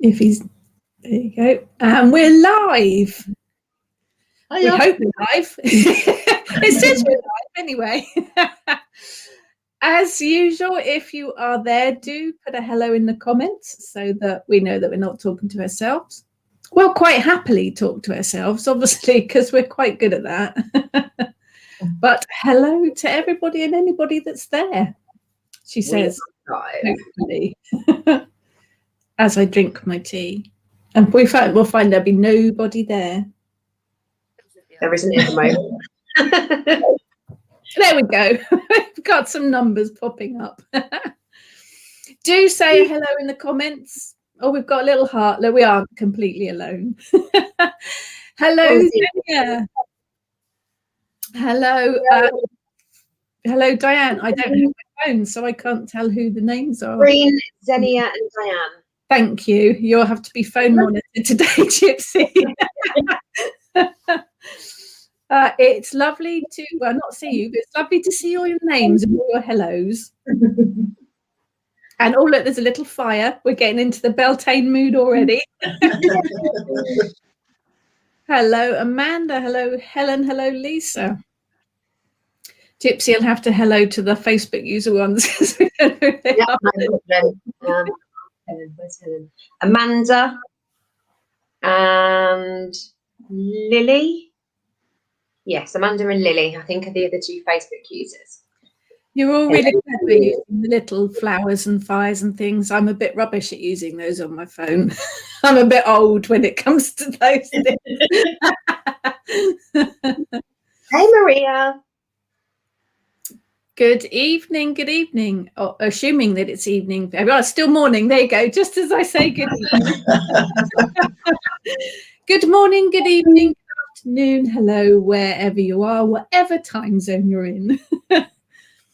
If he's, there you go. And we're live. Hiya. We hope we're live. It says we're live anyway. As usual, if you are there, do put a hello in the comments so that we know that we're not talking to ourselves. We'll quite happily talk to ourselves, obviously, because we're quite good at that. But hello to everybody and anybody that's there, she says, hopefully, as I drink my tea. And we'll find there'll be nobody there. There isn't at the moment. There we go. We've got some numbers popping up. Do say hello in the comments. Oh, we've got a little heart. No, we aren't completely alone. Hello, Zenia. Hello. Hello, Diane. I don't have my phone, so I can't tell who the names are. Green, Zenia and Diane. Thank you. You'll have to be phone monitored today, Gypsy. It's lovely to, well, not see you, but it's lovely to see all your names and all your hellos. And oh, look, there's a little fire. We're getting into the Beltane mood already. Hello, Amanda. Hello, Helen. Hello, Lisa. Gypsy will have to hello to the Facebook user ones. Where's Helen? Amanda and Lily. Yes, Amanda and Lily, I think, are the other two Facebook users. You're all really clever using the little flowers and fires and things. I'm a bit rubbish at using those on my phone. I'm a bit old when it comes to those things. Hey, Maria. Good evening, good evening. Oh, assuming that it's evening. Oh, it's still morning. There you go. Just as I say good evening. Good morning, good evening, good afternoon. Hello, wherever you are, whatever time zone you're in.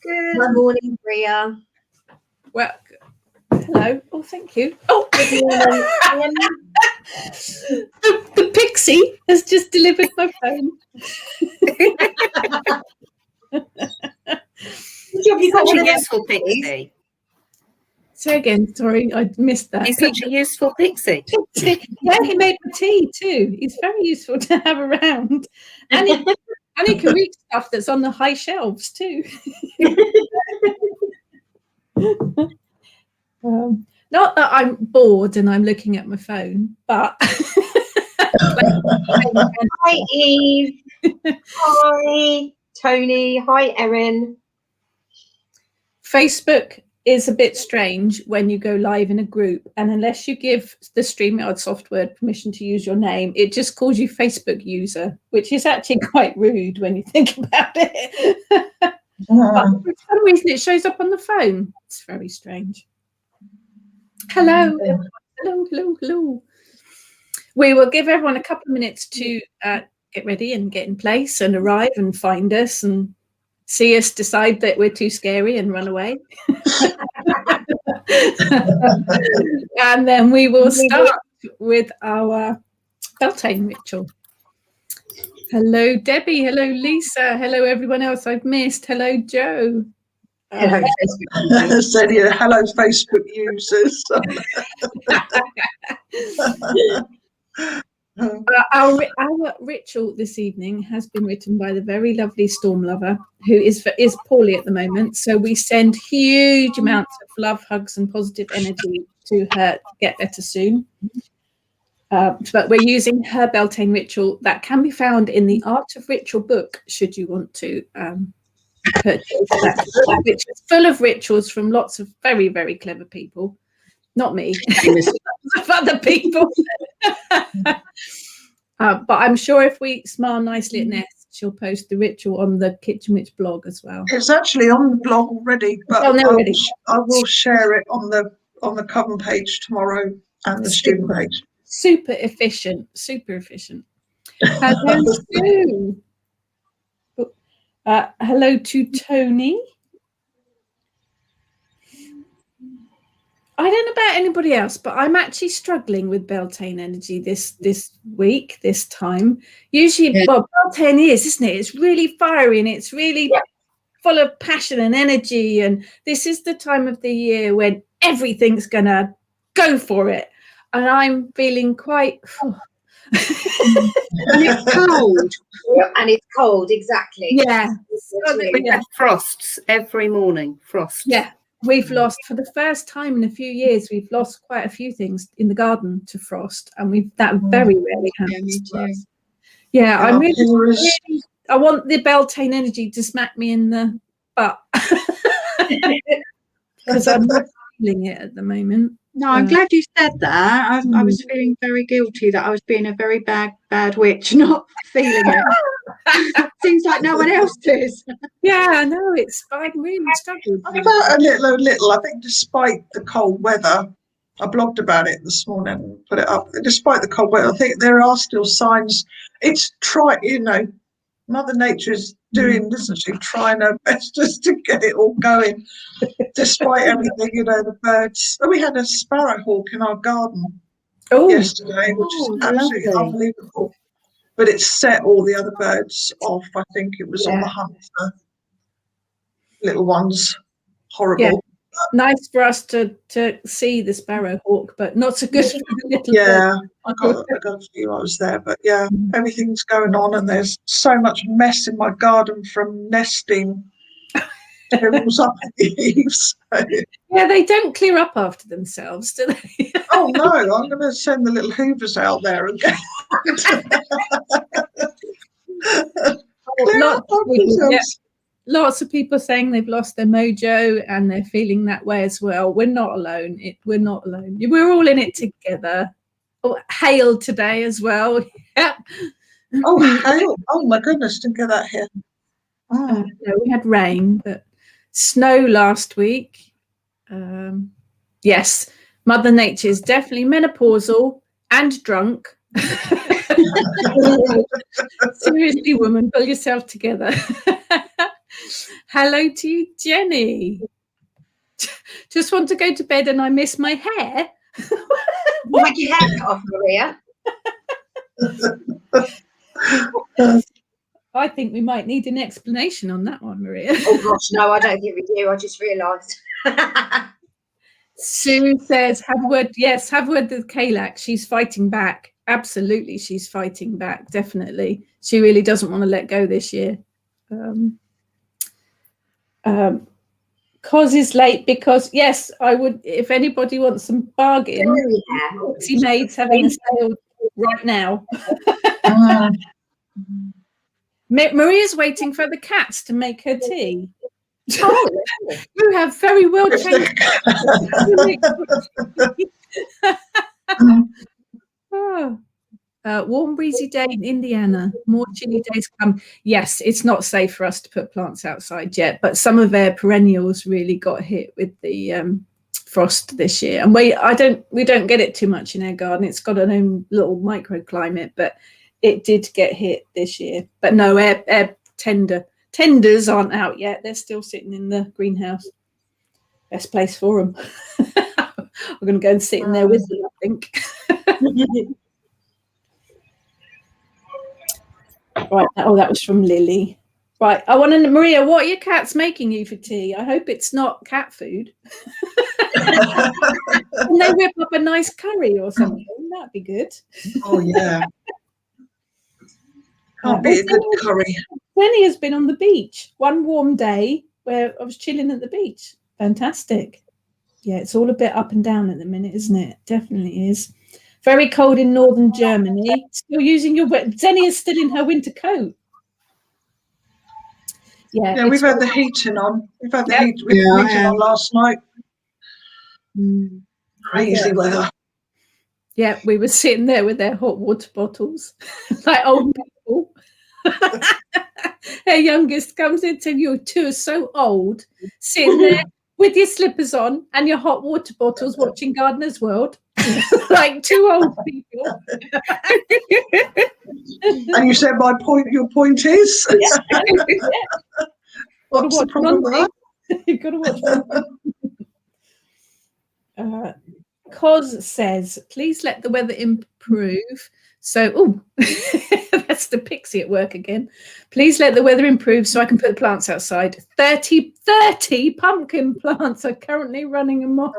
Good morning, Maria. Well, hello. Oh, thank you. Oh, the pixie has just delivered my phone. He's such a useful pixie. Say again, sorry, I missed that. He's such a useful pixie. Yeah, he made my tea too. He's very useful to have around. And he can reach stuff that's on the high shelves too. Not that I'm bored and I'm looking at my phone, but Hi, Eve. Hi, Tony. Hi, Erin. Facebook is a bit strange when you go live in a group, and unless you give the StreamYard software permission to use your name, it just calls you Facebook user, which is actually quite rude when you think about it. But for some reason it shows up on the phone. It's very strange. Hello. Hello. We will give everyone a couple of minutes to get ready and get in place and arrive and find us and see us decide that we're too scary and run away. And then we will start with our Beltane ritual. Hello, Debbie. Hello, Lisa. Hello, everyone else I've missed. Hello, Joe. Hello, hello, Facebook users. Our ritual this evening has been written by the very lovely Storm Lover, who is poorly at the moment. So we send huge amounts of love, hugs, and positive energy to her to get better soon. But we're using her Beltane ritual that can be found in the Art of Ritual book, should you want to purchase that, which is full of rituals from lots of very, very clever people. Not me, of other people. But I'm sure if we smile nicely at Ness, she'll post the ritual on the Kitchen Witch blog as well. It's actually on the blog already, but I will share it on the cover page tomorrow and the student page. Super efficient. Hello, Sue. Hello to Tony. I don't know about anybody else, but I'm actually struggling with Beltane energy this week, this time. Usually, well, Beltane is, isn't it? It's really fiery and it's really full of passion and energy. And this is the time of the year when everything's going to go for it. and I'm feeling quite. And it's cold. And it's cold, exactly. Yeah. We get frosts every morning. Frosts. Yeah. We've lost, for the first time in a few years, we've lost quite a few things in the garden to frost, and that very rarely happens to us. Yeah, I'm really, I want the Beltane energy to smack me in the butt because I'm not feeling it at the moment. No, I'm glad you said that. I was feeling very guilty that I was being a very bad witch, not feeling it. Seems like no one else is. Yeah, no, I'm really struggling. I felt a little. I think despite the cold weather, I blogged about it this morning and put it up. Despite the cold weather, I think there are still signs. It's Mother Nature is doing, isn't she, trying her best just to get it all going, despite everything, the birds. And we had a sparrowhawk in our garden yesterday, which is absolutely unbelievable. But it set all the other birds off. I think it was on the hunt for little ones. Horrible. Yeah. Nice for us to see the sparrowhawk, but not so good for the little bird. I got a few. I was there, but everything's going on, and there's so much mess in my garden from nesting squirrels up in the eaves. Yeah, they don't clear up after themselves, do they? Oh no, I'm going to send the little hoovers out there and get lots of people saying they've lost their mojo and they're feeling that way as well. We're not alone. We're not alone. We're all in it together. Oh, hail today as well. Yeah. Oh, hail. Oh my goodness, didn't get that here. No, we had rain, but snow last week. Yes, Mother Nature is definitely menopausal and drunk. Seriously, woman, pull yourself together. Hello to you, Jenny. Just want to go to bed and I miss my hair. Like your hair cut off, Maria. I think we might need an explanation on that one, Maria. Oh gosh, no, I don't think we do. I just realised. Sue says, have a word. Yes, have a word with Kalak. She's fighting back. Absolutely, she's fighting back. Definitely. She really doesn't want to let go this year. Cos is late because, yes, I would, if anybody wants some bargain, Foxy Maid's having a sale right now. Maria's waiting for the cats to make her tea. Oh, You have very well trained. Warm, breezy day in Indiana. More chilly days come. Yes, it's not safe for us to put plants outside yet, but some of their perennials really got hit with the frost this year. And we don't get it too much in our garden. It's got an own little microclimate, but it did get hit this year. But no, our tenders aren't out yet. They're still sitting in the greenhouse. Best place for them. We're going to go and sit in there with them, I think. Right. Oh, that was from Lily. Right. I want to, Maria, what are your cats making you for tea? I hope it's not cat food. Can they whip up a nice curry or something? That'd be good. Oh, yeah. Can't be a good curry. Penny has been on the beach. One warm day where I was chilling at the beach. Fantastic. Yeah, it's all a bit up and down at the minute, isn't it? Definitely is. Very cold in northern Germany. Still using your Zenny is still in her winter coat. Yeah, we've had the heating on. We've had the heating on last night. Crazy weather. Yeah, we were sitting there with their hot water bottles, like old people. Her youngest comes in and you two are so old, sitting there with your slippers on and your hot water bottles watching Gardener's World. Like two old people. And you said your point is? What's the problem with that? You've got to watch Cos says, please let the weather improve. So, that's the pixie at work again. Please let the weather improve so I can put the plants outside. 30 pumpkin plants are currently running amok.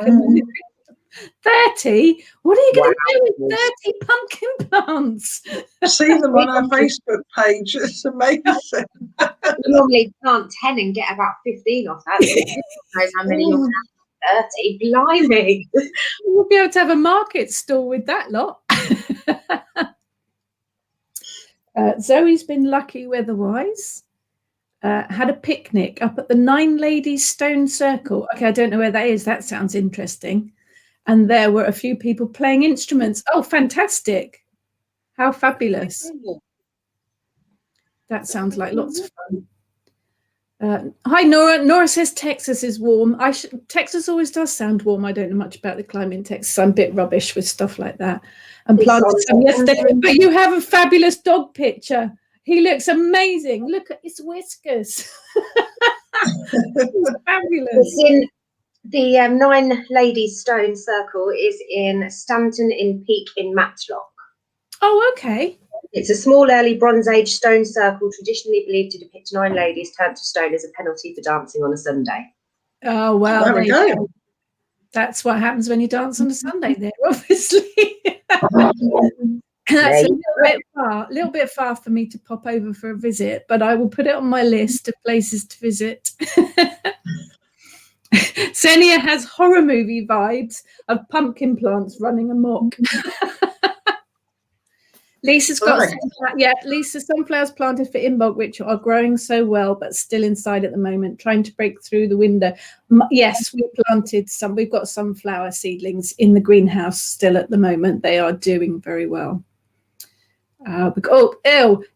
30? What are you going to do with Wow. 30 pumpkin plants? See them on our Facebook page. It's amazing. We normally plant 10 and get about 15 off that. So who knows how many you'll have? 30. Blimey. We'll be able to have a market stall with that lot. Zoe's been lucky weather-wise. Had a picnic up at the Nine Ladies Stone Circle. Okay, I don't know where that is. That sounds interesting. And there were a few people playing instruments. Oh, fantastic. How fabulous. That sounds like lots of fun. Hi, Nora. Nora says Texas is warm. Texas always does sound warm. I don't know much about the climate in Texas. I'm a bit rubbish with stuff like that. And planted some yesterday. But you have a fabulous dog picture. He looks amazing. Look at his whiskers. He's fabulous. It's in the Nine Ladies Stone Circle is in Stanton in Peak in Matlock. Oh, okay. It's a small early Bronze Age stone circle traditionally believed to depict 9 ladies turned to stone as a penalty for dancing on a Sunday. Oh, well, There we go. That's what happens when you dance on a Sunday there, obviously. That's a little bit far for me to pop over for a visit, but I will put it on my list of places to visit. Xenia has horror movie vibes of pumpkin plants running amok. Lisa's got Lisa, sunflowers planted for in-bulk which are growing so well but still inside at the moment, trying to break through the window. Yes, we planted some. We've got sunflower seedlings in the greenhouse still at the moment. They are doing very well.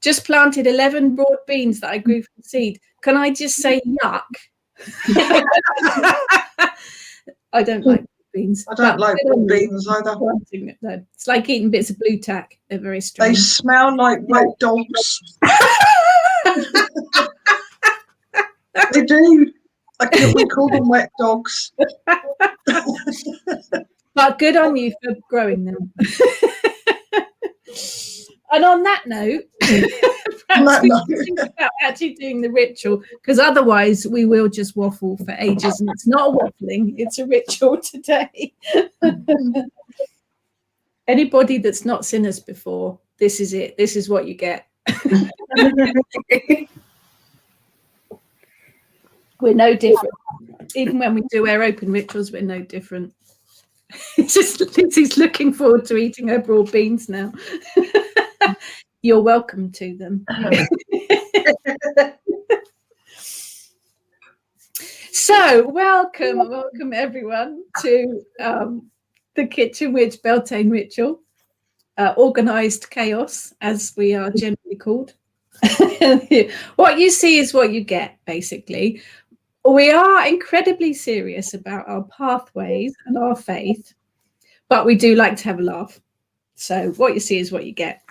Just planted 11 broad beans that I grew from seed. Can I just say yuck? I don't like beans. I don't like broad beans either. It's like eating bits of blue tack. They're very strange. They smell like wet dogs. They do. We call them wet dogs. But good on you for growing them. And on that note, perhaps we should think about actually doing the ritual, because otherwise we will just waffle for ages, and it's not a waffling, it's a ritual today. Anybody that's not seen us before, this is it. This is what you get. We're no different. Even when we do our open rituals, we're no different. It's just Lizzie's looking forward to eating her broad beans now. You're welcome to them. So welcome everyone to the Kitchen Witch Beltane ritual, organised chaos, as we are generally called. What you see is what you get, basically. We are incredibly serious about our pathways and our faith, but we do like to have a laugh. So what you see is what you get.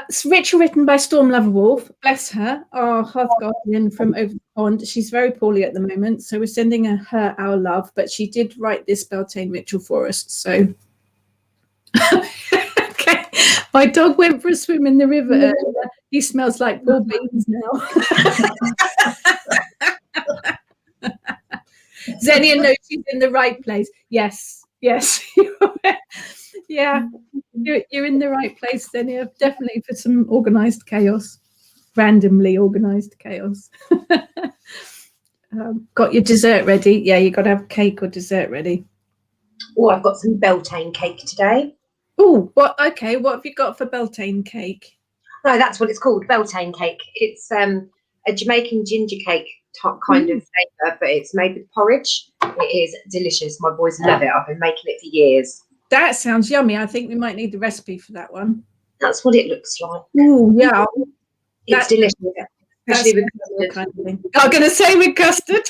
It's ritual written by Storm Loverwolf, bless her, our hearth guardian from over the pond. She's very poorly at the moment, so we're sending her our love, but she did write this Beltane ritual for us. So, okay, my dog went for a swim in the river earlier. He smells like raw beans now. Xenia knows she's in the right place. Yes. Yeah, you're in the right place, Xenia. Definitely for some organised chaos, randomly organised chaos. Got your dessert ready? Yeah, you got to have cake or dessert ready. Oh, I've got some Beltane cake today. Oh, what? Okay, what have you got for Beltane cake? No, that's what it's called, Beltane cake. It's a Jamaican ginger cake kind of flavour, but it's made with porridge. It is delicious. My boys love it. I've been making it for years. That sounds yummy. I think we might need the recipe for that one. That's what it looks like. Oh, yeah. It's delicious. Especially with custard. Kind of thing. I'm going to say with custard.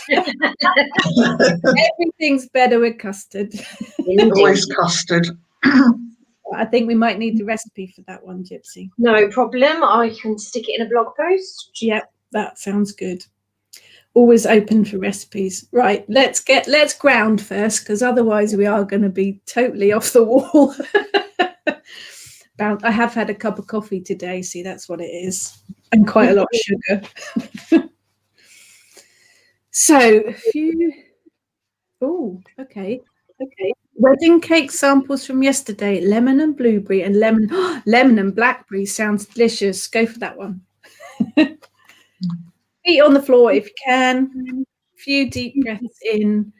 Everything's better with custard. Always custard. I think we might need the recipe for that one, Gypsy. No problem. I can stick it in a blog post. Yep, that sounds good. Always open for recipes. Right, let's ground first, because otherwise we are going to be totally off the wall. I have had a cup of coffee today, see, that's what it is, and quite a lot of sugar. So Oh, okay. Wedding cake samples from yesterday: lemon and blueberry and lemon and blackberry. Sounds delicious. Go for that one. Feet on the floor if you can. A few deep breaths in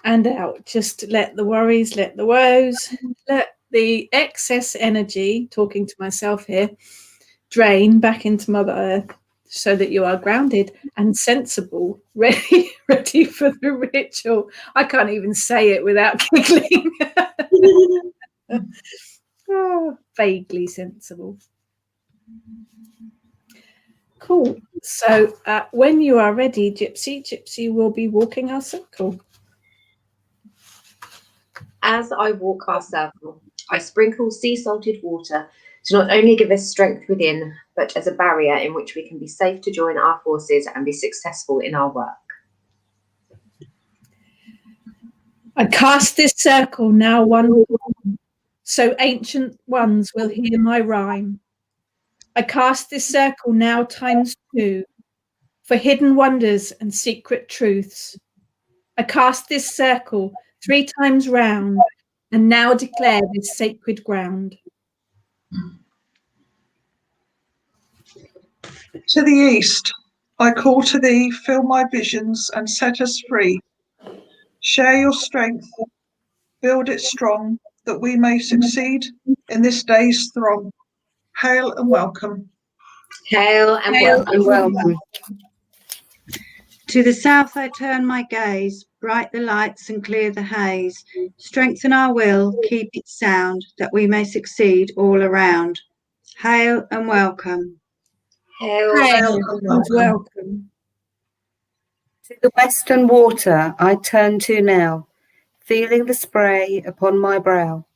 and out. Just let the worries, let the woes, let the excess energy, talking to myself here, drain back into Mother Earth so that you are grounded and sensible, ready for the ritual. I can't even say it without giggling. Oh, vaguely sensible. Cool. So when you are ready, Gypsy will be walking our circle. As I walk our circle, I sprinkle sea salted water to not only give us strength within, but as a barrier in which we can be safe to join our forces and be successful in our work. I cast this circle now one, so ancient ones will hear my rhyme. I cast this circle now times 2, for hidden wonders and secret truths. I cast this circle 3 times round, and now declare this sacred ground. To the east, I call to thee, fill my visions and set us free. Share your strength, build it strong, that we may succeed in this day's throng. Hail and welcome. Hail and Hail welcome. And welcome. To the south I turn my gaze, bright the lights and clear the haze. Strengthen our will, keep it sound, that we may succeed all around. Hail and welcome. Hail Hail and and welcome. welcome. To the western water I turn to now, feeling the spray upon my brow.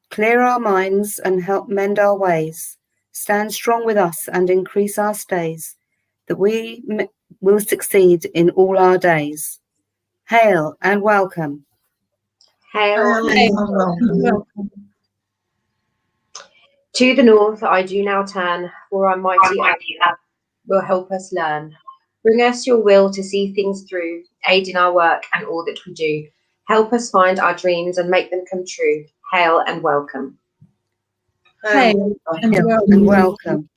Clear our minds and help mend our ways. Stand strong with us and increase our stays, that we will succeed in all our days. Hail and welcome. Hail and Hail welcome. and welcome. To the north I do now turn, for our mighty Earth will help us learn. Bring us your will to see things through, aid in our work and all that we do. Help us find our dreams and make them come true. Hail and welcome. Hail and Hail welcome. and welcome.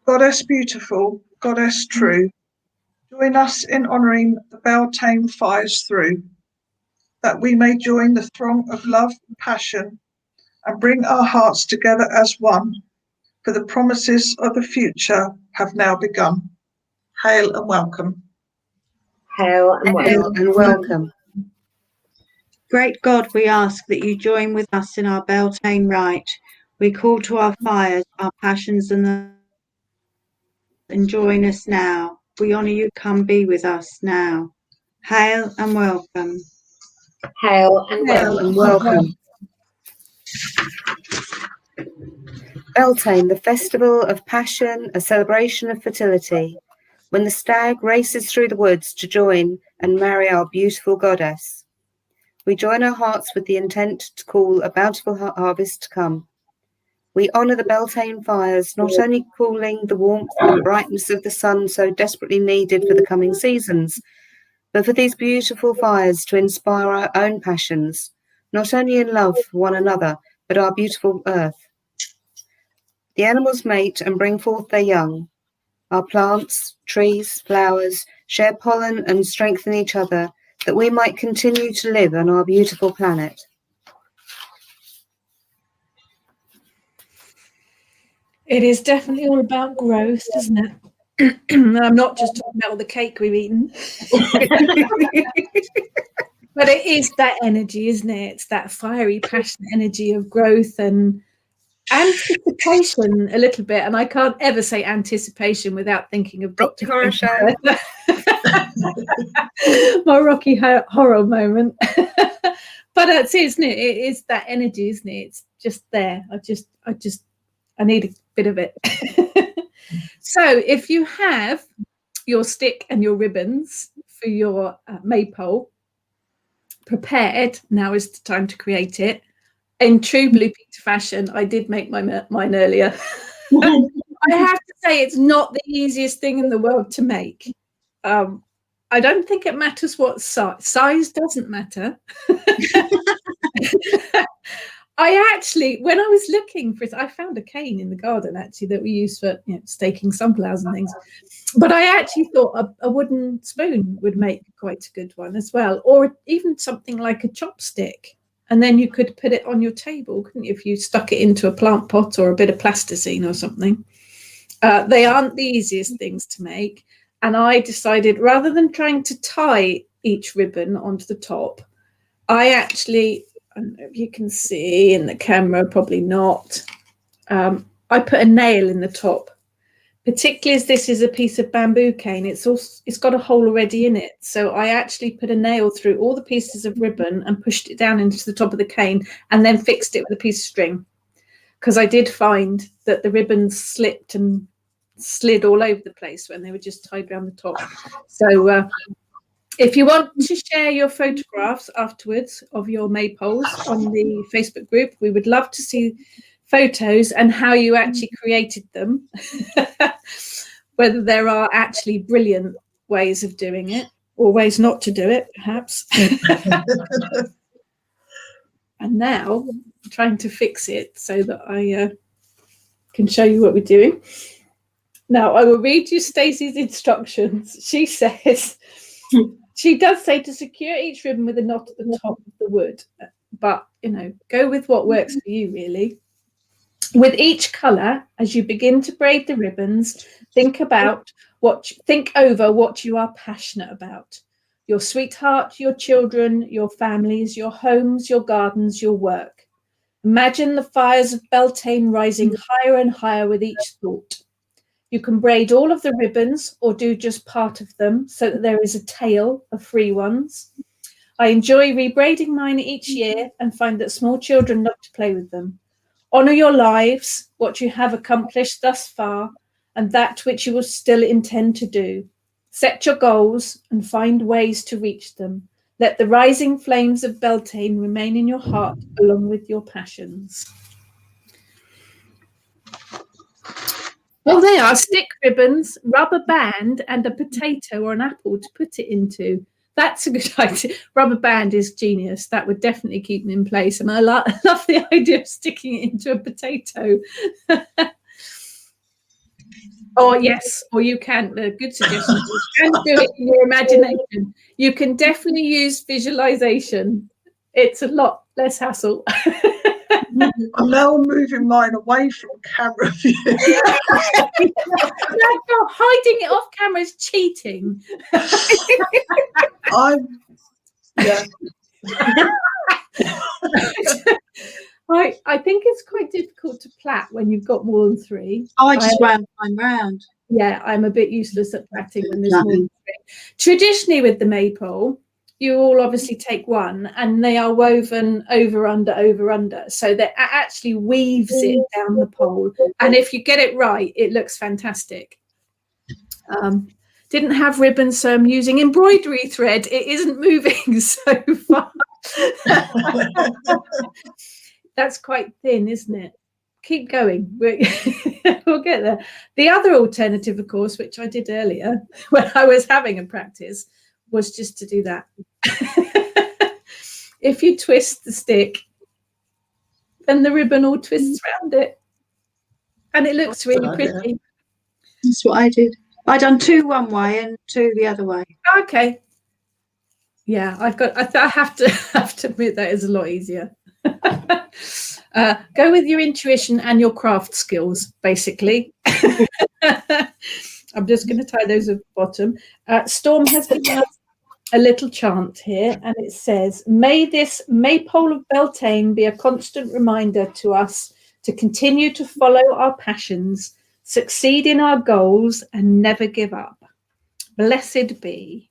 Goddess beautiful, goddess true, join us in honouring the Beltane fires through, that we may join the throng of love and passion and bring our hearts together as one, for the promises of the future have now begun. Hail and welcome. Hail and welcome. Hail and welcome. Great God, we ask that you join with us in our Beltane rite. We call to our fires, our passions, and join us now. We honour you, come be with us now. Hail and welcome. Hail and Hail welcome. And welcome. Beltane, the festival of passion, a celebration of fertility, when the stag races through the woods to join and marry our beautiful goddess. We join our hearts with the intent to call a bountiful harvest to come. We honour the Beltane fires, not only cooling the warmth and brightness of the sun so desperately needed for the coming seasons, but for these beautiful fires to inspire our own passions, not only in love for one another, but our beautiful earth. The animals mate and bring forth their young. Our plants, trees, flowers share pollen and strengthen each other, that we might continue to live on our beautiful planet. It is definitely all about growth, isn't it? I'm not just talking about all the cake we've eaten. But it is that energy, isn't it? It's that fiery, passionate energy of growth and anticipation a little bit. And I can't ever say anticipation without thinking of Dr. Horror Show. My Rocky Horror moment. But that's it, isn't it? It is that energy, isn't it? It's just there. I need a bit of it. So if you have your stick and your ribbons for your maypole prepared, now is the time to create it. In true Blue Peter fashion, I did make mine earlier. I have to say it's not the easiest thing in the world to make. I don't think it matters what size doesn't matter. I actually, when I was looking for it, I found a cane in the garden actually that we use for staking sunflowers and things. But I actually thought a wooden spoon would make quite a good one as well, or even something like a chopstick. And then you could put it on your table, couldn't you, if you stuck it into a plant pot or a bit of plasticine or something. They aren't the easiest things to make. And I decided, rather than trying to tie each ribbon onto the top, I actually, I don't know if you can see in the camera, probably not, I put a nail in the top, particularly as this is a piece of bamboo cane. It's got a hole already in it. So I actually put a nail through all the pieces of ribbon and pushed it down into the top of the cane and then fixed it with a piece of string. Because I did find that the ribbons slipped and slid all over the place when they were just tied around the top. So if you want to share your photographs afterwards of your maypoles on the Facebook group, we would love to see photos and how you actually created them. Whether there are actually brilliant ways of doing it or ways not to do it, perhaps. And now I'm trying to fix it so that I can show you what we're doing. Now I will read you Stacey's instructions. She says, she does say to secure each ribbon with a knot at the top of the wood, but go with what works for you really. With each colour, as you begin to braid the ribbons, think over what you are passionate about. Your sweetheart, your children, your families, your homes, your gardens, your work. Imagine the fires of Beltane rising higher and higher with each thought. You can braid all of the ribbons or do just part of them so that there is a tail of free ones. I enjoy rebraiding mine each year and find that small children love to play with them. Honour your lives, what you have accomplished thus far, and that which you will still intend to do. Set your goals and find ways to reach them. Let the rising flames of Beltane remain in your heart along with your passions. Well, they are stick ribbons, rubber band, and a potato or an apple to put it into. That's a good idea. Rubber band is genius. That would definitely keep them in place. And I love the idea of sticking it into a potato. Yes, or you can, good suggestion. You can do it in your imagination. You can definitely use visualization. It's a lot less hassle. I'm now moving mine away from camera view. Hiding it off camera is cheating. I think it's quite difficult to plait when you've got more than three. I just wound mine round. Yeah, I'm a bit useless at plaiting when there's more than three. Traditionally with the maypole, you all obviously take one and they are woven over, under. So that actually weaves it down the pole. And if you get it right, it looks fantastic. Didn't have ribbons, so I'm using embroidery thread. It isn't moving so far. That's quite thin, isn't it? Keep going. We'll get there. The other alternative, of course, which I did earlier when I was having a practice, was just to do that. If you twist the stick, then the ribbon all twists around it. And it looks really pretty. That's what I did. I done two one way and two the other way. Okay. Yeah, I have to admit that is a lot easier. Go with your intuition and your craft skills, basically. I'm just going to tie those at the bottom. Storm has given us a little chant here, and it says, may this maypole of Beltane be a constant reminder to us to continue to follow our passions, succeed in our goals, and never give up. Blessed be.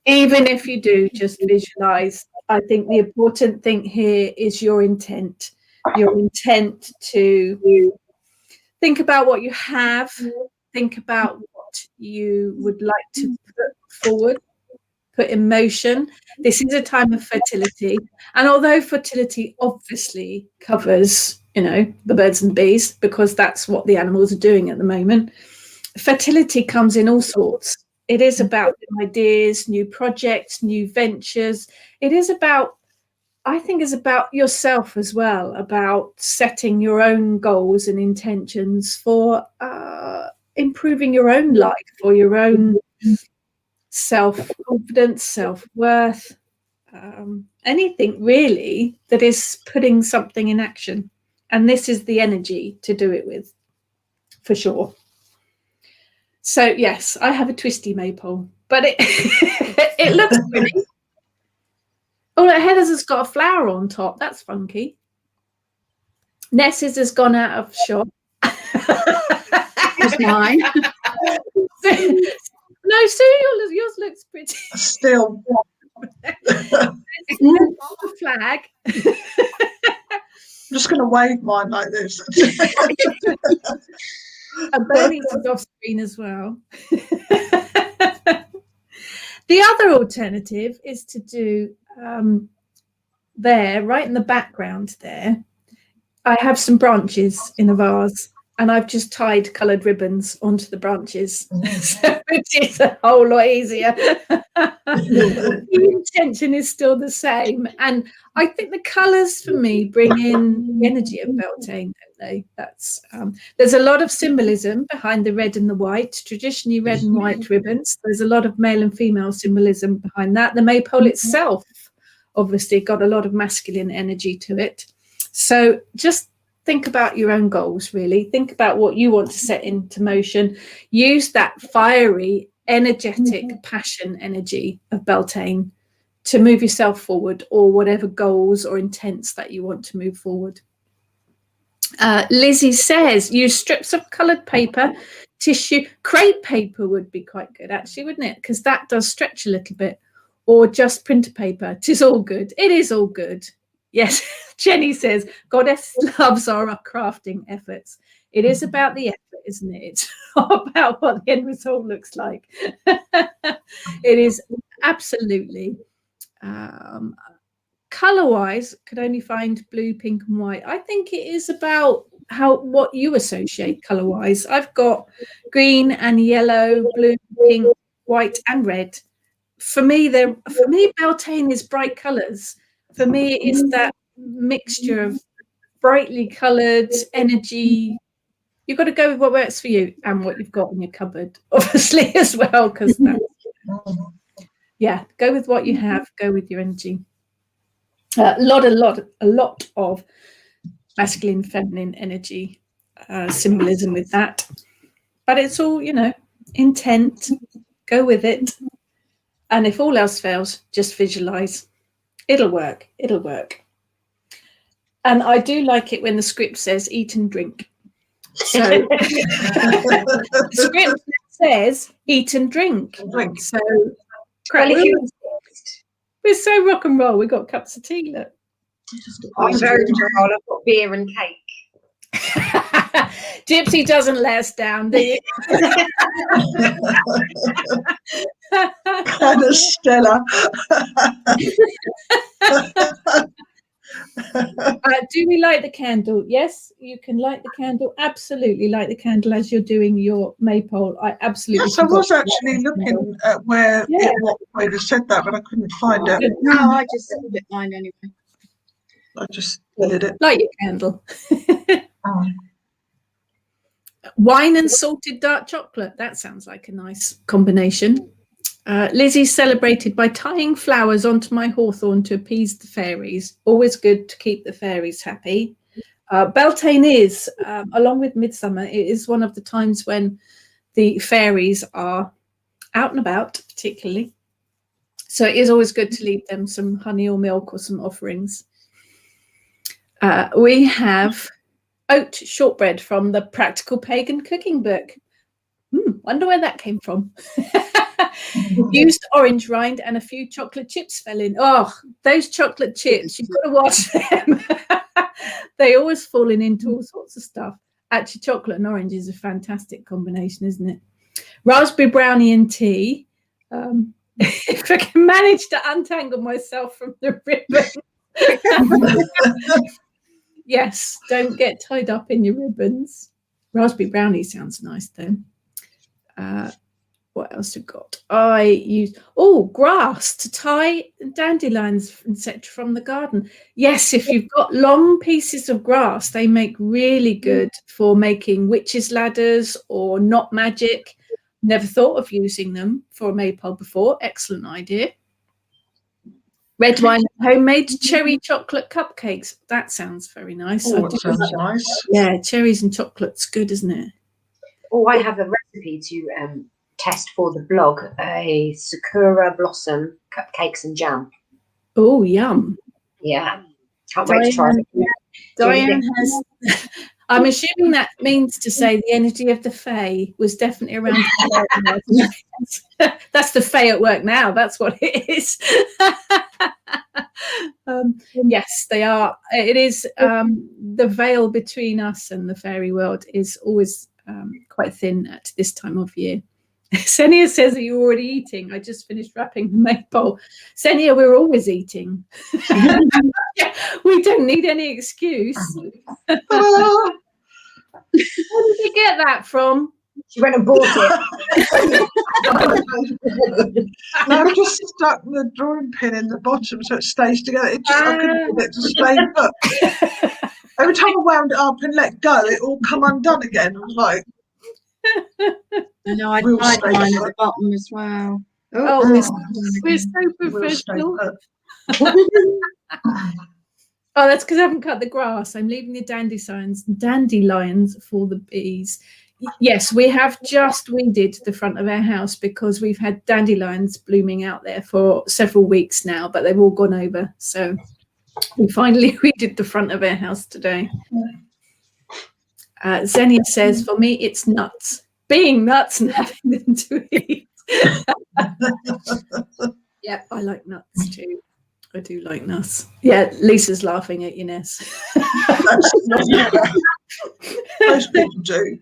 Even if you do just visualize, I think the important thing here is your intent to think about what you have, think about what you would like to put forward, put in motion. This is a time of fertility. And although fertility obviously covers, the birds and bees, because that's what the animals are doing at the moment, fertility comes in all sorts. It is about new ideas, new projects, new ventures. It is about, I think, is about yourself as well, about setting your own goals and intentions for improving your own life, or your own self-confidence, self-worth, anything really that is putting something in action. And this is the energy to do it with, for sure. So yes, I have a twisty maypole, but it it looks pretty. Oh, Heather's has got a flower on top. That's funky. Ness's has gone out of shop. It's mine. No, Sue, yours looks pretty. Still. The flag. I'm just going to wave mine like this. And Bernie's is off screen as well. The other alternative is to do there, right in the background there, I have some branches in a vase, and I've just tied coloured ribbons onto the branches, which is a whole lot easier. The intention is still the same, and I think the colours for me bring in the energy of Beltane, don't they? That's there's a lot of symbolism behind the red and the white, traditionally red and white ribbons. There's a lot of male and female symbolism behind that. The maypole itself obviously got a lot of masculine energy to it. So just think about your own goals, really. Think about what you want to set into motion. Use that fiery, energetic passion energy of Beltane to move yourself forward, or whatever goals or intents that you want to move forward. Lizzie says use strips of coloured paper, tissue. Crepe paper would be quite good, actually, wouldn't it? Because that does stretch a little bit. Or just printer paper. 'Tis all good. It is all good. Yes, Jenny says, Goddess loves our crafting efforts. It is about the effort, isn't it? It's not about what the end result looks like. It is absolutely. Colour-wise, could only find blue, pink and white. I think it is about what you associate colour-wise. I've got green and yellow, blue, pink, white and red. For me, Beltane is bright colours. For me, it's that mixture of brightly coloured energy. You've got to go with what works for you and what you've got in your cupboard, obviously, as well. Because yeah, go with what you have. Go with your energy. A lot of masculine, feminine energy symbolism with that. But it's all, intent. Go with it. And if all else fails, just visualize. It'll work. It'll work. And I do like it when the script says eat and drink. So the script says eat and drink. So we're so rock and roll. We've got cups of tea, look. I'm very roll. I've got beer and cake. Gypsy doesn't let us down, do you? And Stella. Do we light the candle? Yes, you can light the candle. Absolutely light the candle as you're doing your maypole. I absolutely. Yes, I was actually looking at what way they said that, but I couldn't find it. No, I just lit mine anyway. I just lit it. Light your candle. Oh. Wine and salted dark chocolate. That sounds like a nice combination. Lizzie celebrated by tying flowers onto my hawthorn to appease the fairies. Always good to keep the fairies happy. Beltane is, along with Midsummer, it is one of the times when the fairies are out and about, particularly. So it is always good to leave them some honey or milk or some offerings. We have oat shortbread from the Practical Pagan Cooking Book. Wonder where that came from. Used orange rind and a few chocolate chips fell in. Oh, those chocolate chips, you've got to watch them. They always falling into all sorts of stuff. Actually, chocolate and orange is a fantastic combination, isn't it? Raspberry brownie and tea. If I can manage to untangle myself from the ribbon. Yes, don't get tied up in your ribbons. Raspberry brownie sounds nice, though. What else have got? I use grass to tie dandelions, etc., from the garden. Yes, if you've got long pieces of grass, they make really good for making witches' ladders or knot magic. Never thought of using them for a maypole before. Excellent idea. Red wine, homemade cherry chocolate cupcakes. That sounds very nice. Oh, that sounds nice. Yeah, cherries and chocolate's good, isn't it? Oh, I have a recipe to test for the blog, a Sakura blossom cupcakes and jam. Oh, yum. Yeah. Can't wait to try it. Diane has, I'm assuming that means to say the energy of the Fae was definitely around. That's the Fae at work now. That's what it is. Yes, they are. It is the veil between us and the fairy world is always quite thin at this time of year. Senia says that you're already eating. I just finished wrapping the maypole. Senia, we're always eating. Yeah, we don't need any excuse. Where did you get that from? She went and bought it. No, I've just stuck the drawing pin in the bottom so it stays together. I couldn't get it to stay put. Every time I wound it up and let go, it all come undone again. I was like, No, I We'll tried stay mine at put. the bottom as well. Oh, we're so we'll stay professional. put. Oh, that's because I haven't cut the grass. I'm leaving the dandelions for the bees. Yes, we have just weeded the front of our house because we've had dandelions blooming out there for several weeks now, but they've all gone over. So we finally weeded the front of our house today. Xenia says, for me, it's nuts. Being nuts and having them to eat. Yeah, I like nuts too. I do like nuts. Yeah, Lisa's laughing at you, Ness. Most people do.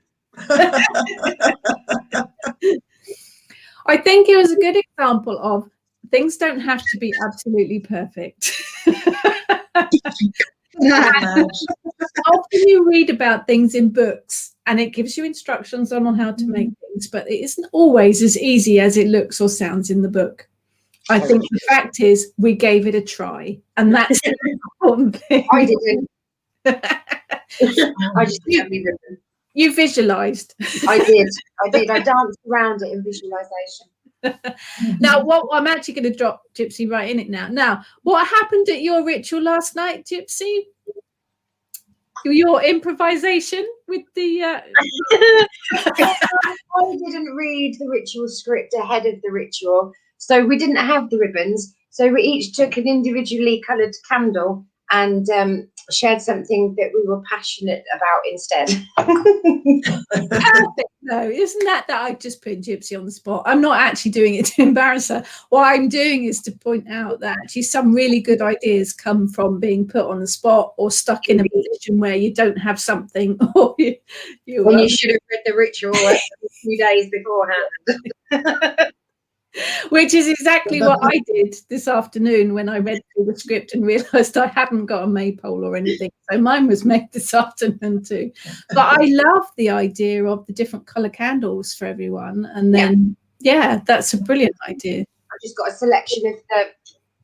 I think it was a good example of things don't have to be absolutely perfect. Often you read about things in books and it gives you instructions on how to make things, but it isn't always as easy as it looks or sounds in the book. I think the fact is we gave it a try, and that's the important thing. I didn't. I just didn't even. You visualized. I did. I danced around it in visualization. Now, what I'm actually going to drop Gypsy right in it now. Now, what happened at your ritual last night, Gypsy? Your improvisation with the. I didn't read the ritual script ahead of the ritual, so we didn't have the ribbons. So we each took an individually coloured candle and shared something that we were passionate about instead. Perfect, though, isn't that I just put Gypsy on the spot? I'm not actually doing it to embarrass her. What I'm doing is to point out that actually some really good ideas come from being put on the spot or stuck in a position where you don't have something, or you should have read the ritual a few days beforehand. Which is exactly what I did this afternoon when I read through the script and realised I hadn't got a maypole or anything. So mine was made this afternoon too. But I love the idea of the different colour candles for everyone. And then, yeah, that's a brilliant idea. I've just got a selection of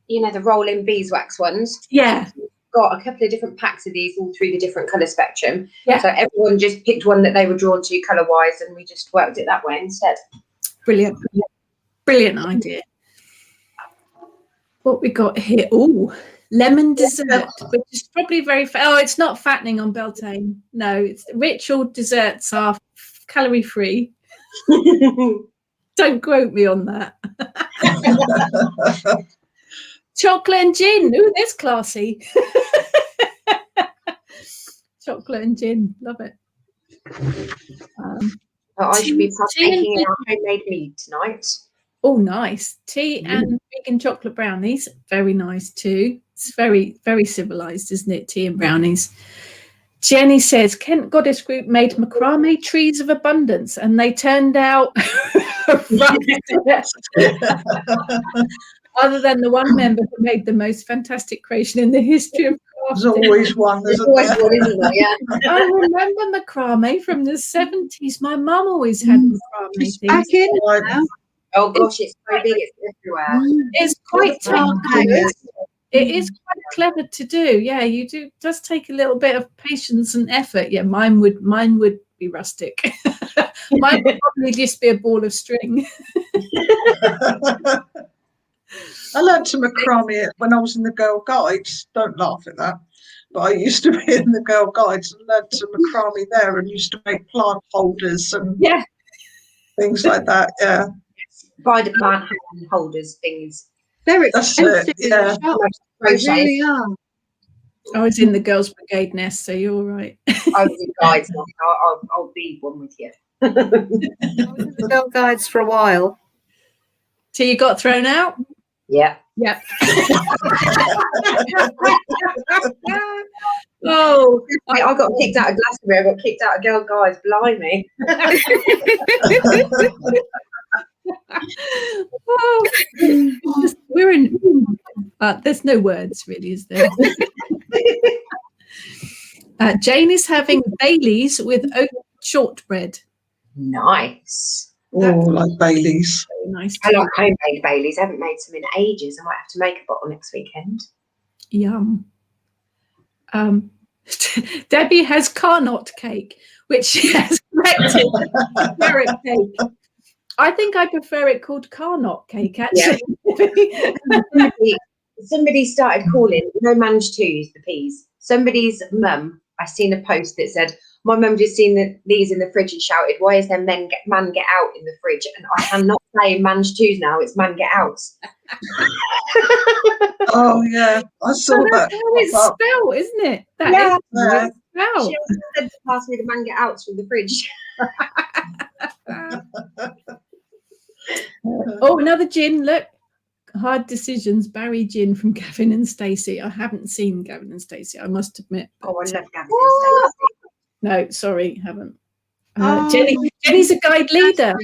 the rolling beeswax ones. Yeah. Got a couple of different packs of these all through the different colour spectrum. Yeah. So everyone just picked one that they were drawn to colour-wise and we just worked it that way instead. Brilliant. Brilliant idea. What we got here? Oh, lemon dessert, which is probably very. It's not fattening on Beltane. No, ritual desserts are calorie free. Don't quote me on that. Chocolate and gin. Ooh, that's classy. Chocolate and gin. Love it. I should be partaking in our homemade mead tonight. Oh, nice. Tea and vegan chocolate brownies. Very nice too. It's very, very civilized, isn't it? Tea and brownies. Jenny says, Kent Goddess Group made macrame trees of abundance and they turned out other than the one member who made the most fantastic creation in the history of There's always one, There's isn't always there? one, isn't there? Yeah. I remember macrame from the 70s. My mum always had macrame Back things. in Like, now. Oh gosh, it's so big, it's everywhere. It's quite Oh, technical. It is quite clever to do. Yeah, you do. It does take a little bit of patience and effort. Yeah, mine would be rustic. Mine would probably just be a ball of string. I learned to macrame it when I was in the Girl Guides. Don't laugh at that. But I used to be in the Girl Guides and learned to macrame there and used to make plant holders and Yeah. things like that. Yeah. Buy the plant hand holders things. They're That's expensive it, in yeah. the shop. They Crochet. really are. I was in the Girls' Brigade nest, so you're all right. I was in guides. I'll be one with you. I was in the Girl Guides for a while. Till you got thrown out? Yeah. Yep. Oh, I got kicked out of Glastonbury. I got kicked out of Girl Guides. Blimey. oh. We're in. There's no words, really, is there? Jane is having Baileys with oat shortbread. Nice. Oh, like Baileys. Very nice. I like homemade Baileys. I haven't made some in ages. I might have to make a bottle next weekend. Yum. Debbie has Carnot cake, which she has corrected. Carrot cake. I think I prefer it called Carnot cake, actually. Somebody started calling, mange twos, the peas. Somebody's mum, I seen a post that said, my mum just seen these in the fridge and shouted, why is there man get out in the fridge? And I cannot say mange twos now, it's man get outs. Oh, yeah. I saw So that. that's how it's pop up. spelled, isn't it? That Yeah. is how it's spelled. She also said to pass me the man get outs from the fridge. Oh, another gin. Look, Hard Decisions. Barry gin from Gavin and Stacey. I haven't seen Gavin and Stacey, I must admit. Oh, I love Gavin. No, sorry, haven't. Oh. Jenny's a guide leader.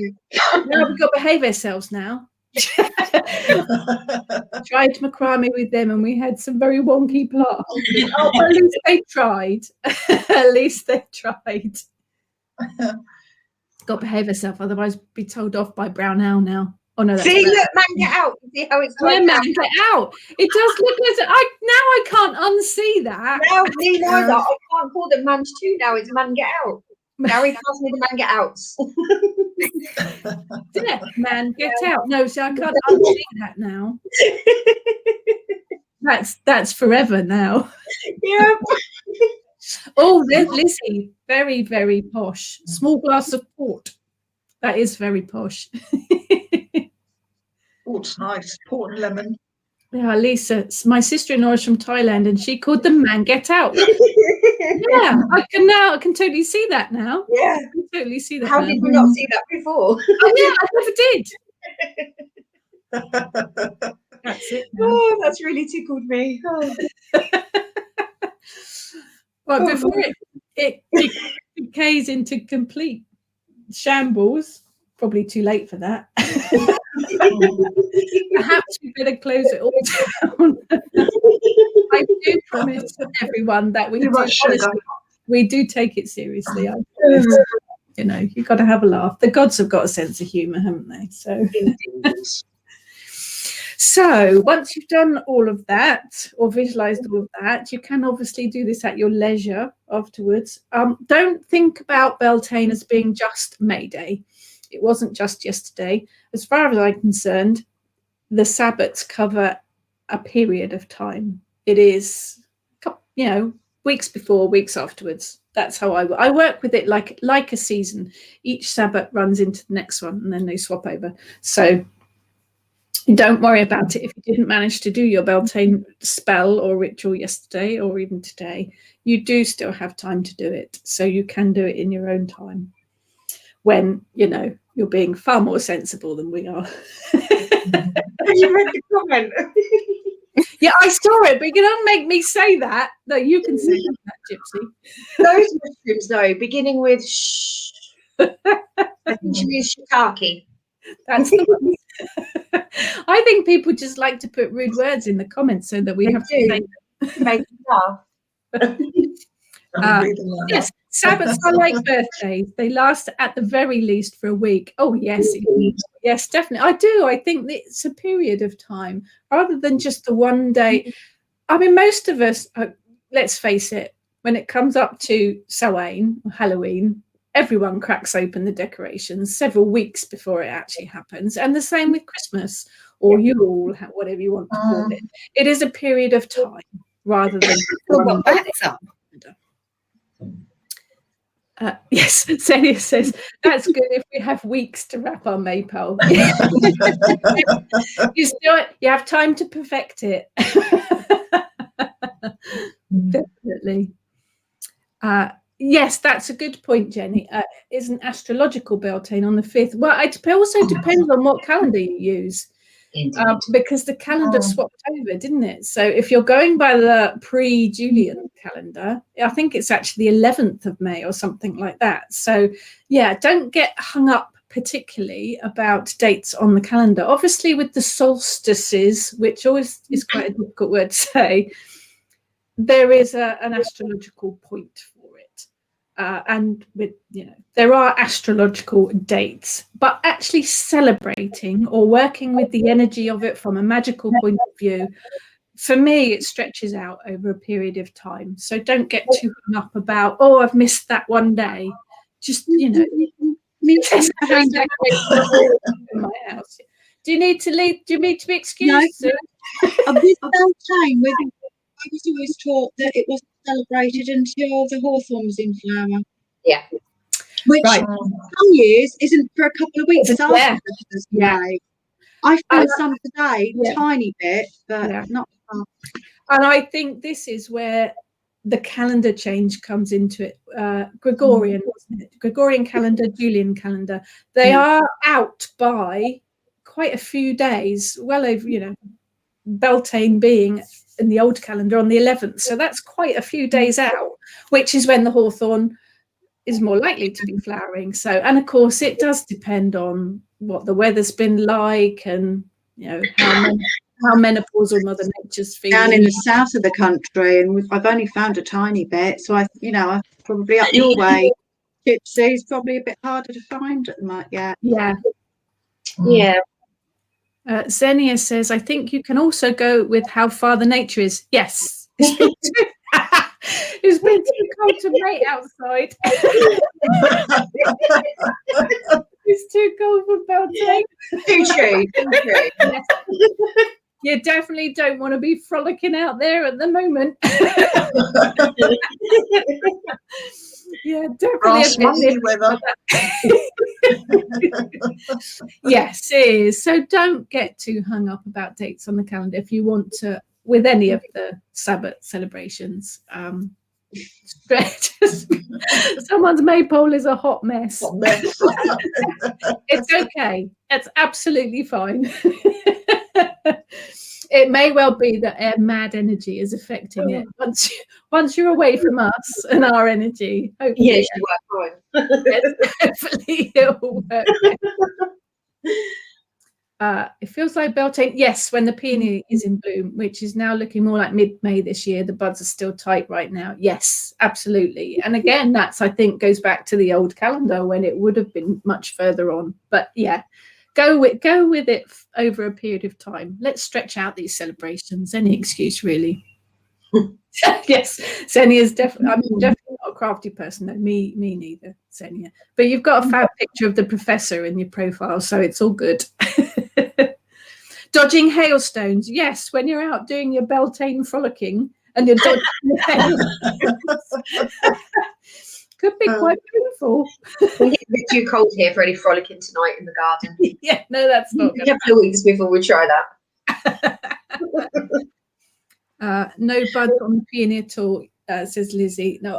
Now we've got to behave ourselves now. Tried macrame with them and we had some very wonky plants. Oh, well, at least they tried. At least they tried. Got to behave herself, otherwise be told off by Brown Owl now. Oh no, that's See, Brown. look, man get out. See how it's Yeah, like man, get out. It does look as I can't unsee that. now. Me neither. I can't call them mange two now. It's man get out. Gary pass me the man get outs. Yeah, man, get out. No, see, I can't unsee that now. That's forever now. Yeah. Oh, there's Lizzie. Very, very posh. Small glass of port. That is very posh. Oh, it's nice. Port and lemon. Yeah, Lisa, my sister-in-law is from Thailand and she called them man get out. Yeah, I can totally see that now. Yeah. I can totally see that How now. did we not see that before? Oh yeah, I never did. That's it. now. Oh, that's really tickled me. Oh. Well, before it decays into complete shambles, probably too late for that. Perhaps we better close it all down. I do promise everyone that we Too do, much sugar. honestly, we do take it seriously. I promise. You know, you've got to have a laugh. The gods have got a sense of humour, haven't they? So once you've done all of that or visualized all of that, you can obviously do this at your leisure afterwards. Don't think about Beltane as being just May Day. It wasn't just yesterday. As far as I'm concerned, the Sabbats cover a period of time. It is, you know, weeks before, weeks afterwards. That's how I work with it, like a season. Each Sabbat runs into the next one and then they swap over. So don't worry about it if you didn't manage to do your Beltane spell or ritual yesterday or even today. You do still have time to do it. So you can do it in your own time when, you know, you're being far more sensible than we are. You read the comment. Yeah, I saw it, but you don't make me say that. No, you can say that, Gypsy. Those mushrooms, though, beginning with shh. I think she means shiitake. That's the one. I think people just like to put rude words in the comments so that we have to say Make you laugh. Yes, Sabbats are like birthdays. They last at the very least for a week. Oh, yes. Yes, definitely. I do. I think it's a period of time rather than just the one day. I mean, most of us, let's face it, when it comes up to Samhain or Halloween, everyone cracks open the decorations several weeks before it actually happens. And the same with Christmas or Yule, whatever you want to call it. It is a period of time rather than one yes, Celia says, that's good if we have weeks to wrap our maypole. You have time to perfect it. Definitely. Yes, that's a good point, Jenny. Is an astrological Beltane on the 5th? Well, it also depends on what calendar you use. Because the calendar swapped over, didn't it? So if you're going by the pre-Julian calendar, I think it's actually the 11th of May or something like that. So yeah, don't get hung up particularly about dates on the calendar. Obviously with the solstices, which always is quite a difficult word to say, there is an astrological point for it. And with, there are astrological dates, but actually celebrating or working with the energy of it from a magical point of view, for me, it stretches out over a period of time. So don't get too hung up about, oh, I've missed that one day. Just, in my house. Do you need to leave? Do you need to be excused? No. This Beltane, I was always taught that it wasn't celebrated until the hawthorn was in flower. Yeah. Which some years isn't for a couple of weeks after Christmas. Yeah. I feel some today, tiny bit, but not far. And I think this is where the calendar change comes into it. Gregorian, wasn't it? Gregorian calendar, Julian calendar. They are out by quite a few days, well over, Beltane being in the old calendar on the 11th. So that's quite a few days out, which is when the hawthorn is more likely to be flowering. So, and of course, it does depend on what the weather's been like and, how menopausal Mother Nature's feeling. Down in the south of the country, and I've only found a tiny bit, so I'm probably up your way. Gypsy is probably a bit harder to find at the moment. Yeah. Xenia says, I think you can also go with how Father Nature is. Yes. It's been too cold to mate outside. It's too cold for Beltane. Too true. Yes. You definitely don't want to be frolicking out there at the moment. Yeah, definitely. Weather. Yes, it is. So don't get too hung up about dates on the calendar if you want to, with any of the Sabbath celebrations. Someone's maypole is a hot mess. It's okay. It's absolutely fine. It may well be that our mad energy is affecting it once you're away from us and our energy. Hopefully, hopefully it'll work. It feels like Beltane. Yes, when the peony is in bloom, which is now looking more like mid-May this year. The buds are still tight right now. Yes, absolutely. And again, I think goes back to the old calendar when it would have been much further on. But yeah, go with it over a period of time. Let's stretch out these celebrations. Any excuse, really. Yes, Xenia's definitely. I'm definitely not a crafty person. No, me neither, Xenia. But you've got a fab picture of the professor in your profile, so it's all good. Dodging hailstones. Yes, when you're out doing your Beltane frolicking and you're dodging could be quite painful. It's a bit too cold here for any frolicking tonight in the garden. Yeah, no, that's not good. A couple of weeks before we try that. No buds on the peony at all, says Lizzie. No,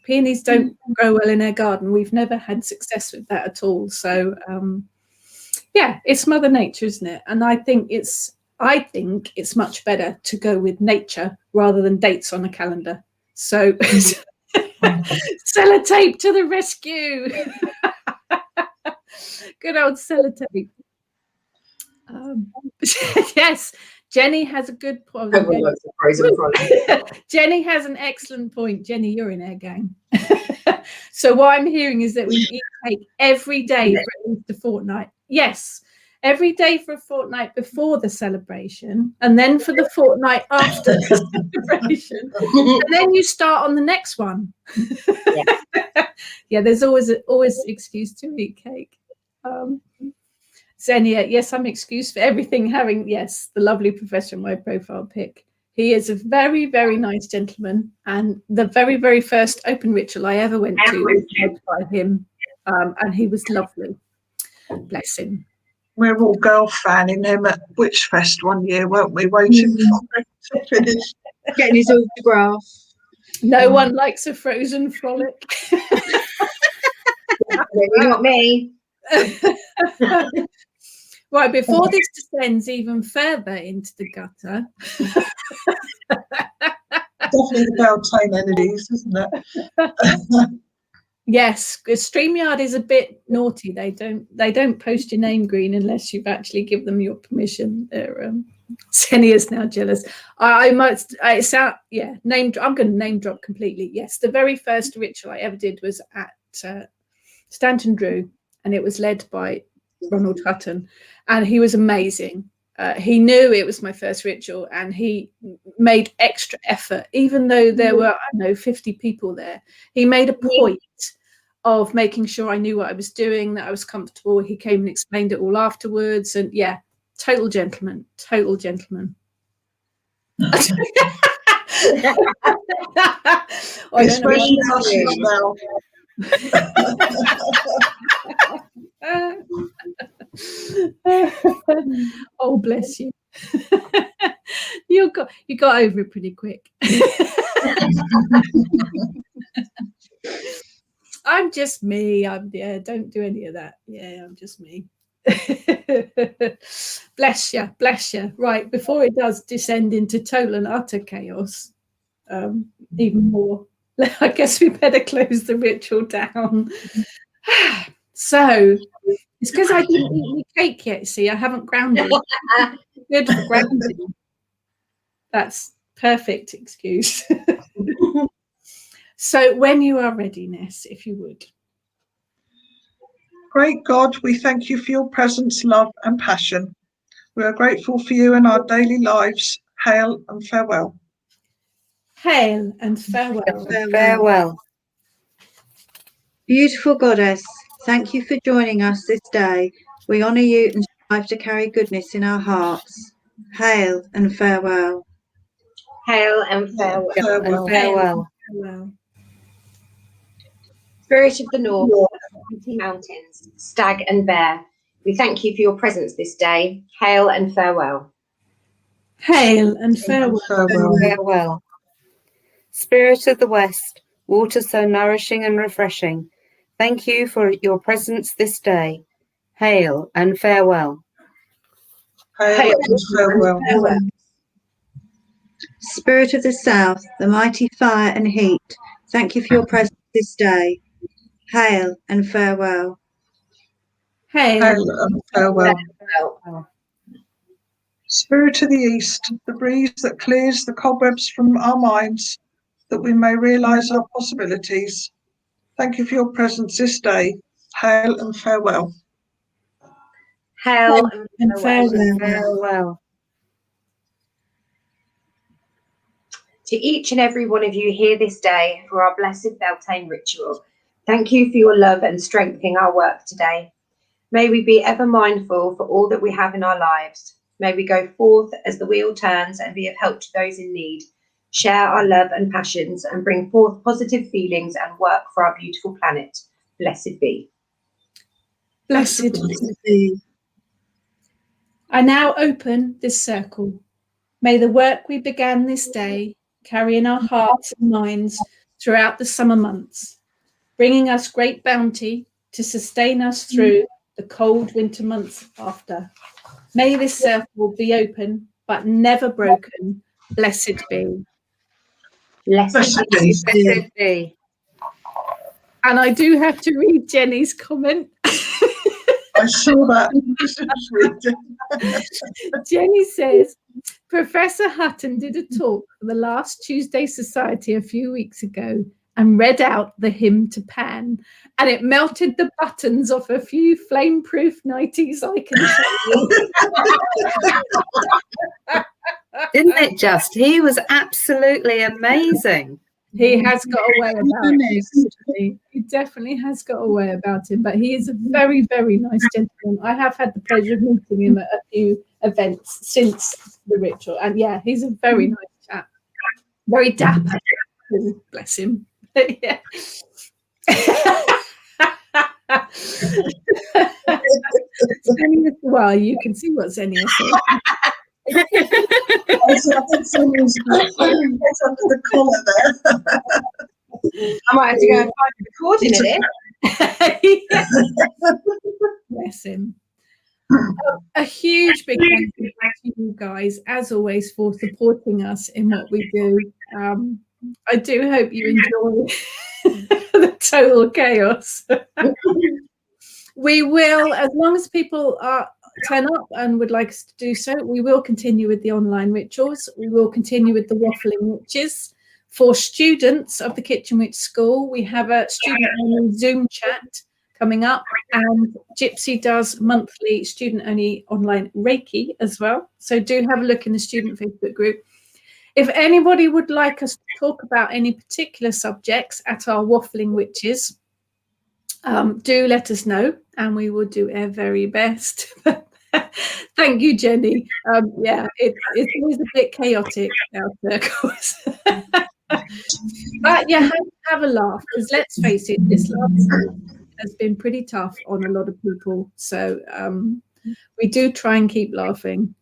peonies don't grow well in our garden. We've never had success with that at all. So yeah, it's Mother Nature, isn't it? And I think it's much better to go with nature rather than dates on a calendar. So sellotape to the rescue. Good old sellotape. Yes, Jenny has a good point. I would like some frozen frolic. Jenny has an excellent point. Jenny, you're in our gang. So what I'm hearing is that we eat cake every day for at least a fortnight. Yes, every day for a fortnight before the celebration, and then for the fortnight after the celebration, and then you start on the next one. Yeah, there's always excuse to eat cake. Xenia, yes, I'm excused for everything. Having, yes, the lovely professor in my profile pic. He is a very, very nice gentleman, and the very, very first open ritual I ever went to was led by him, and he was lovely. Bless him. We're all girl fanning him at Witchfest one year, weren't we? Waiting for him to finish. Getting his autograph. No one likes a frozen frolic. Maybe not me. Right, before this descends even further into the gutter. Definitely the Beltane entities, isn't it? Yes, because StreamYard is a bit naughty. They don't post your name green unless you've actually given them your permission. Xenia's now jealous. I'm going to name drop completely. Yes, the very first ritual I ever did was at Stanton Drew, and it was led by Ronald Hutton, and he was amazing. He knew it was my first ritual, and he made extra effort, even though there were 50 people there. He made a point of making sure I knew what I was doing, that I was comfortable. He came and explained it all afterwards, and yeah, total gentleman. Especially us now. Oh, bless you. You got over it pretty quick. I'm just me. Don't do any of that. Yeah, I'm just me. Bless you. Right, before it does descend into total and utter chaos, even more, I guess we better close the ritual down. So it's because I didn't eat any cake yet. See, I haven't grounded. Good for grounding. That's perfect excuse. So when you are ready, Ness, if you would. Great God, we thank you for your presence, love and passion. We are grateful for you in our daily lives. Hail and farewell. Hail and farewell. Farewell. Beautiful goddess, thank you for joining us this day. We honour you and strive to carry goodness in our hearts. Hail and farewell. Hail and farewell. Farewell. Farewell. Farewell. Spirit of the North, mighty mountains, stag and bear, we thank you for your presence this day. Hail and farewell. Hail and farewell. Farewell. Farewell. Spirit of the West, water so nourishing and refreshing, thank you for your presence this day. Hail and farewell. Hail and farewell. Spirit of the South, the mighty fire and heat, thank you for your presence this day. Hail and farewell. Hail. Hail and farewell. Spirit of the East, the breeze that clears the cobwebs from our minds, that we may realise our possibilities. Thank you for your presence this day. Hail and farewell. Hail and farewell. Farewell. To each and every one of you here this day for our blessed Beltane ritual, thank you for your love and strengthening our work today. May we be ever mindful for all that we have in our lives. May we go forth as the wheel turns and be of help to those in need, share our love and passions and bring forth positive feelings and work for our beautiful planet. Blessed be. Blessed be. I now open this circle. May the work we began this day carry in our hearts and minds throughout the summer months, bringing us great bounty to sustain us through the cold winter months after. May this circle be open but never broken. Blessed be. Blessed be. Blessed be. And I do have to read Jenny's comment. I saw that. Jenny says, Professor Hutton did a talk for the last Tuesday Society a few weeks ago and read out the hymn to Pan, and it melted the buttons off a few flame-proof nighties I can show you. Didn't it just? He was absolutely amazing. He has got a way about him. He definitely has got a way about him, but he is a very, very nice gentleman. I have had the pleasure of meeting him at a few events since the ritual, and yeah, he's a very nice chap, very dapper. Bless him. Yeah. Well, you can see what Xenia says. I think someone's under the collar there. I might have to go and find a recording of it. Bless him. A huge big thank you to you guys, as always, for supporting us in what we do. I do hope you enjoy the total chaos. We will, as long as people turn up and would like us to do so, we will continue with the online rituals. We will continue with the waffling witches. For students of the Kitchen Witch School, we have a student-only Zoom chat coming up, and Gypsy does monthly student-only online Reiki as well. So do have a look in the student Facebook group. If anybody would like us to talk about any particular subjects at our waffling witches, do let us know, and we will do our very best. Thank you, Jenny. Yeah, it's always a bit chaotic out there, of course. But yeah, have a laugh, because let's face it, this last week has been pretty tough on a lot of people. So we do try and keep laughing,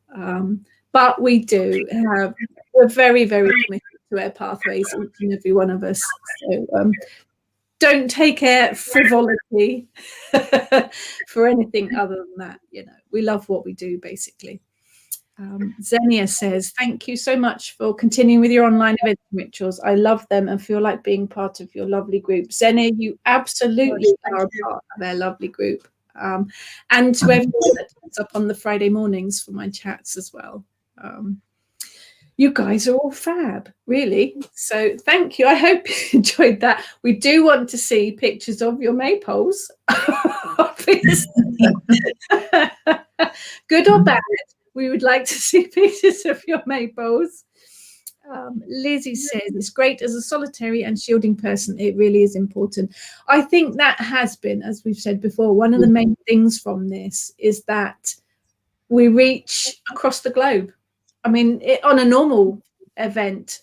but we're very, very committed to our pathways, each and every one of us. So don't take our frivolity for anything other than that. You know, we love what we do, basically. Xenia says, thank you so much for continuing with your online event rituals. I love them and feel like being part of your lovely group. Xenia, you absolutely are part of our lovely group. And to everyone that turns up on the Friday mornings for my chats as well. You guys are all fab, really. So thank you. I hope you enjoyed that. We do want to see pictures of your maypoles, obviously. Good or bad, we would like to see pictures of your maypoles. Lizzie says, it's great as a solitary and shielding person. It really is important. I think that has been, as we've said before, one of the main things from this is that we reach across the globe. I mean, on a normal event,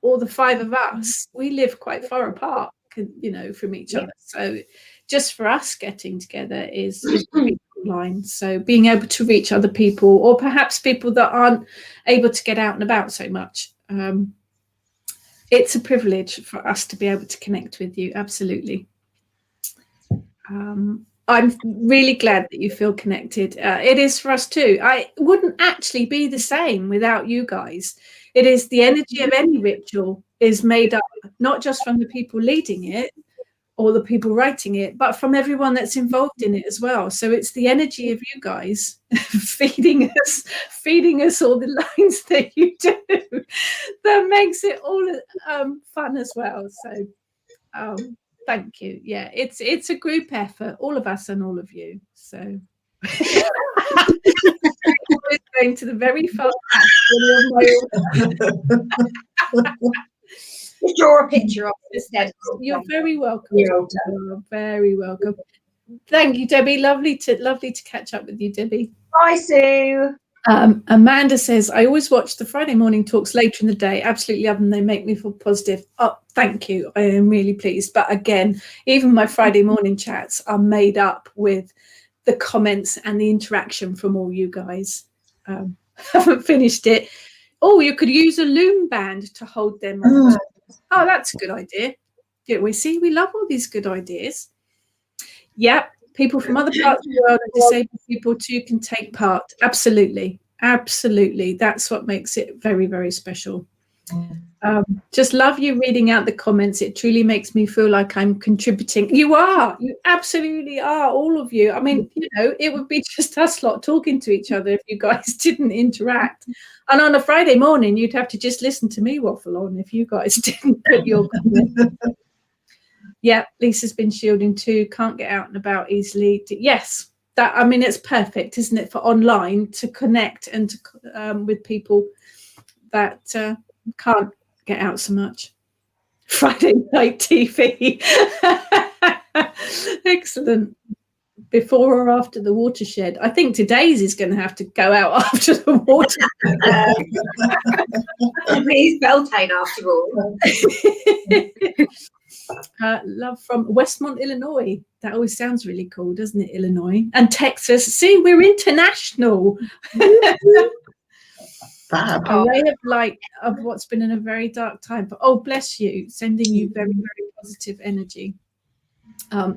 all the five of us, we live quite far apart, you know, from each other. So just for us getting together is a big line. So being able to reach other people, or perhaps people that aren't able to get out and about so much, it's a privilege for us to be able to connect with you. Absolutely. I'm really glad that you feel connected. It is for us too. I wouldn't actually be the same without you guys. It is the energy of any ritual is made up not just from the people leading it or the people writing it, but from everyone that's involved in it as well. So it's the energy of you guys feeding us all the lines that you do that makes it all fun as well. So thank you. Yeah, it's a group effort, all of us and all of you. So we're going to the very far back. Draw a picture of it instead. You're very welcome. You're very welcome. Thank you, Debbie. Lovely to catch up with you, Debbie. Bye, Sue. Amanda says, I always watch the Friday morning talks later in the day. Absolutely love them. They make me feel positive. Oh, thank you. I am really pleased. But again, even my Friday morning chats are made up with the comments and the interaction from all you guys. Haven't finished it. Oh, you could use a loom band to hold them. Oh, that's a good idea. Yeah, we see, we love all these good ideas. Yep. People from other parts of the world and disabled people too can take part. Absolutely. Absolutely. That's what makes it very, very special. Just love you reading out the comments. It truly makes me feel like I'm contributing. You absolutely are, all of you. I mean, it would be just us lot talking to each other if you guys didn't interact. And on a Friday morning, you'd have to just listen to me waffle on if you guys didn't put your comments. Yeah, Lisa's been shielding too. Can't get out and about easily. Yes, it's perfect, isn't it, for online to connect and to with people that can't get out so much. Friday night TV. Excellent. Before or after the watershed? I think today's is going to have to go out after the watershed. He's Beltane after all. Love from Westmont, Illinois. That always sounds really cool, doesn't it? Illinois and Texas. See, we're international. Fab. A ray of light of what's been in a very dark time. But oh, bless you, sending you very, very positive energy.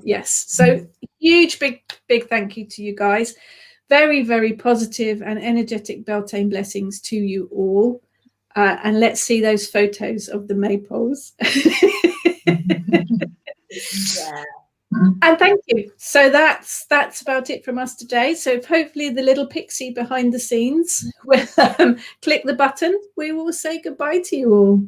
Yes, so huge, big thank you to you guys. Very, very positive and energetic Beltane blessings to you all. And let's see those photos of the maypoles. Yeah. And thank you. So that's about it from us today. So hopefully the little pixie behind the scenes will click the button. We will say goodbye to you all.